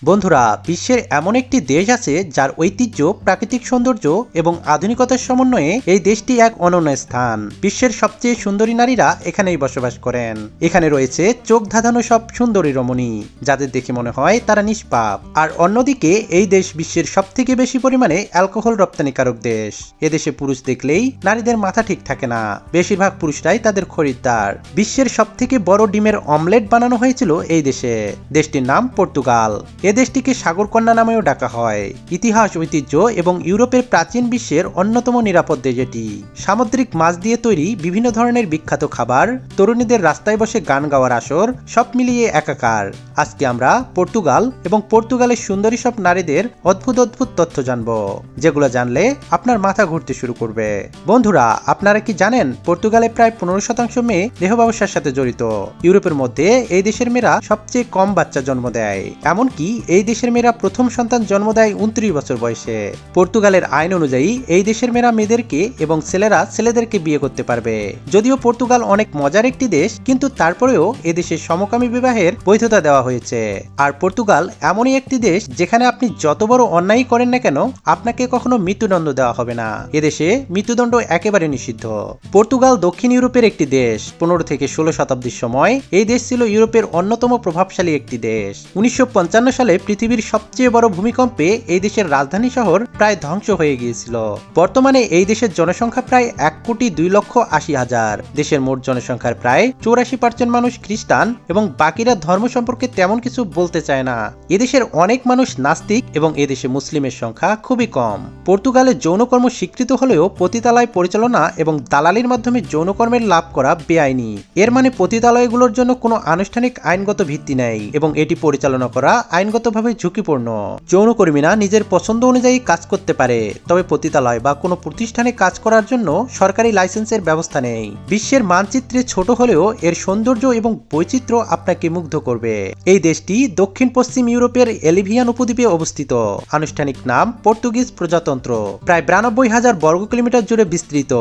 বন্ধুরা, বিশ্বের এমন একটি দেশ আছে যার ঐতিহ্য, প্রাকৃতিক সৌন্দর্য এবং আধুনিকতার সমন্বয়ে এই দেশটি এক অনন্য স্থান। বিশ্বের সবচেয়ে সুন্দরী নারীরা এখানেই বসবাস করেন। এখানে রয়েছে চোখ ধাঁধানো সব সুন্দরী রমণী, যাদের দেখে মনে হয় তারা নিষ্পাপ। আর অন্যদিকে এই দেশ বিশ্বের সবথেকে বেশি পরিমাণে অ্যালকোহল রপ্তানিকারক দেশ। এদেশে পুরুষ দেখলেই নারীদের মাথা ঠিক থাকে না, বেশিরভাগ পুরুষরাই তাদের খরিদ্দার। বিশ্বের সবথেকে বড় ডিমের অমলেট বানানো হয়েছিল এই দেশে। দেশটির নাম পর্তুগাল। এ দেশটিকে সাগরকন্যা নামেও ডাকা হয়। ইতিহাস, ঐতিহ্য এবং ইউরোপের প্রাচীন বিশ্বের অন্যতম নিরাপদ দেশ এটি। সামুদ্রিক মাছ দিয়ে তৈরি বিভিন্ন ধরনের বিখ্যাত খাবার, তরুণীদের রাস্তায় বসে গান গাওয়ার আসর, সব মিলিয়ে একাকার। আজকে আমরা পর্তুগাল এবং পর্তুগালের সুন্দরী সব নারীদের অদ্ভুত অদ্ভুত তথ্য জানব, যেগুলো জানলে আপনার মাথা ঘুরতে শুরু করবে। বন্ধুরা, আপনারা কি জানেন পর্তুগালে প্রায় 15% মেয়ে দেহ ব্যবসার সাথে জড়িত। ইউরোপের মধ্যে এই দেশের মেয়েরা সবচেয়ে কম বাচ্চা জন্ম দেয়। এমনকি এই দেশের মেয়েরা প্রথম সন্তান জন্ম দেয় 29 বছর বয়সে। পর্তুগালের আইন অনুযায়ী এই দেশের মেয়েরা মেয়েদেরকে এবং ছেলেরা ছেলেদেরকে বিয়ে করতে পারবে। যদিও পর্তুগাল অনেক মজার একটি দেশ, কিন্তু তারপরেও এদেশে সমকামী বিবাহের বৈধতা দেওয়া হয়েছে। আর পর্তুগাল এমনই একটি দেশ যেখানে আপনি যত বড় অন্যায় করেন না কেন, আপনাকে কখনো মৃত্যুদণ্ড দেওয়া হবে না। এদেশে মৃত্যুদণ্ড একেবারে নিষিদ্ধ। পর্তুগাল দক্ষিণ ইউরোপের একটি দেশ। 15 থেকে 16 শতাব্দীর সময় এই দেশ ছিল ইউরোপের অন্যতম প্রভাবশালী একটি দেশ। 1955 সালে পৃথিবীর সবচেয়ে বড় ভূমিকম্পে এই দেশের রাজধানী শহর প্রায় ধ্বংস হয়ে গিয়েছিল। বর্তমানে এই দেশের জনসংখ্যা প্রায় 1,02,80,000। দেশের মোট জনসংখ্যার প্রায় 84% মানুষ খ্রিস্টান এবং বাকিরা ধর্ম সম্পর্কে তেমন কিছু বলতে চায় না। এদেশের অনেক মানুষ নাস্তিক এবং এদেশে মুসলিমের সংখ্যা খুবই কম। পর্তুগালে যৌনকর্ম স্বীকৃত হলেও পতিতালয় পরিচালনা এবং দালালির মাধ্যমে যৌনকর্মের লাভ করা বেআইনি। এর মানে পতিতালয়গুলোর জন্য কোনো আনুষ্ঠানিক আইনগত ভিত্তি নেই এবং এটি পরিচালনা করা আইনগতভাবে ঝুঁকিপূর্ণ। যৌনকর্মীরা নিজের পছন্দ অনুযায়ী কাজ করতে পারে, তবে পতিতালয় বা কোনো প্রতিষ্ঠানে কাজ করার জন্য সরকারি লাইসেন্সের ব্যবস্থা নেই। বিশ্বের মানচিত্রে ছোট হলেও এর সৌন্দর্য এবং বৈচিত্র্য আপনাকে মুগ্ধ করবে। এই দেশটি দক্ষিণ পশ্চিম ইউরোপের এলিভিয়ান উপদ্বীপে অবস্থিত। আনুষ্ঠানিক নাম পর্তুগিজ প্রজাতন্ত্র। প্রায় 92,000 বর্গ কিলোমিটার জুড়ে বিস্তৃত।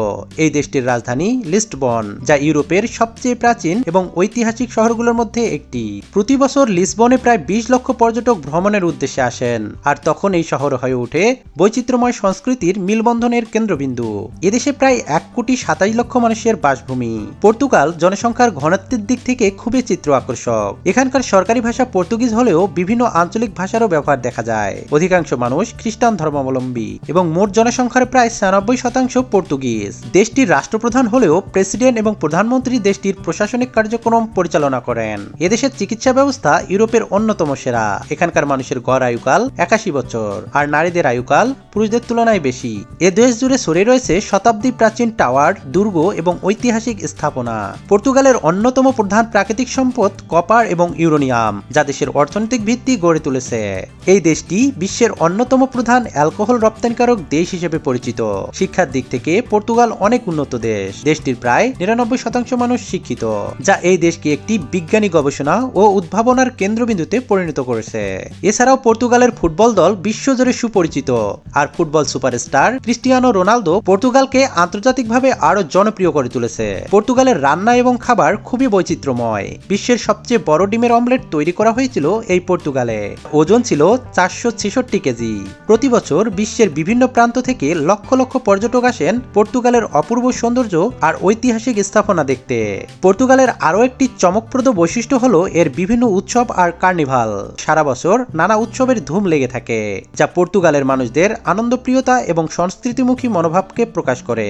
এই দেশটির রাজধানী লিসবন, যা ইউরোপের সবচেয়ে প্রাচীন এবং ঐতিহাসিক শহরগুলোর মধ্যে একটি। প্রতি বছর লিসবনে প্রায় 20 লক্ষ পর্যটক ভ্রমণের উদ্দেশ্যে আসেন, আর তখন এই শহর হয়ে ওঠে বৈচিত্র্যময় সংস্কৃতির মিলবন্ধনের কেন্দ্রবিন্দু। এদেশে প্রায় 1,27,00,000 মানুষের বাসভূমি। পর্তুগাল জনসংখ্যার ঘনত্বের দিক থেকে খুবই চিত্র আকর্ষক। এখানকার সরকারি ভাষা পর্তুগিজ হলেও বিভিন্ন আঞ্চলিক ভাষারও ব্যবহার দেখা যায়। অধিকাংশ মানুষ খ্রিস্টান ধর্মাবলম্বী এবং মোট জনসংখ্যার প্রায় 96% পর্তুগিজ। দেশটির রাষ্ট্রপ্রধান হলেও প্রেসিডেন্ট এবং প্রধানমন্ত্রী দেশটির প্রশাসনিক কার্যক্রম পরিচালনা করেন। এদেশের চিকিৎসা ব্যবস্থা ইউরোপের অন্যতম সেরা। এখানকার মানুষের গড় আয়ুকাল 81 বছর, আর নারীদের আয়ুকাল পুরুষদের তুলনায় বেশি। এ দেশ জুড়ে ছড়িয়ে রয়েছে শতাব্দী প্রাচীন টাওয়ার, দুর্গ এবং ঐতিহাসিক স্থাপনা। পর্তুগালের অন্যতম প্রধান প্রাকৃতিক সম্পদ কপার এবং ইউরেনিয়াম, যা দেশের অর্থনৈতিক ভিত্তি গড়ে তুলেছে। এই দেশটি বিশ্বের অন্যতম প্রধান অ্যালকোহল রপ্তানিকারক দেশ হিসেবে পরিচিত। শিক্ষার দিক থেকে পর্তুগাল অনেক উন্নত দেশ। দেশটির প্রায় 99% মানুষ শিক্ষিত, যা এই দেশকে একটি বিজ্ঞানী গবেষণা ও উদ্ভাবনার কেন্দ্রবিন্দুতে পরিণত করেছে। এছাড়াও পর্তুগালের ফুটবল দল বিশ্বজুড়ে সুপরিচিত, আর ফুটবল সুপারস্টার ক্রিস্টিয়ানো রোনালদো পর্তুগালকে আন্তর্জাতিকভাবে আরো জনপ্রিয় করে তুলেছে। পর্তুগালের রান্না এবং খাবার খুবই বৈচিত্র্যময়। বিশ্বের সবচেয়ে বড় ডিমের অমলেট তৈরি করা হয়েছিল এই পর্তুগালে। ওজন ছিল 466 কেজি। প্রতি বছর বিশ্বের বিভিন্ন প্রান্ত থেকে লক্ষ লক্ষ পর্যটক আসেন পর্তুগালের অপূর্ব সৌন্দর্য আর ঐতিহাসিক স্থাপনা দেখতে। পর্তুগালের আরো একটি চমকপ্রদ বৈশিষ্ট্য হলো এর বিভিন্ন উৎসব আর কার্নিভাল। সারা বছর নানা উৎসবের ধুম লেগে থাকে, যা পর্তুগালের মানুষদের আনন্দপ্রিয়তা এবং সংস্কৃতিমুখী মনোভাবকে প্রকাশ করে।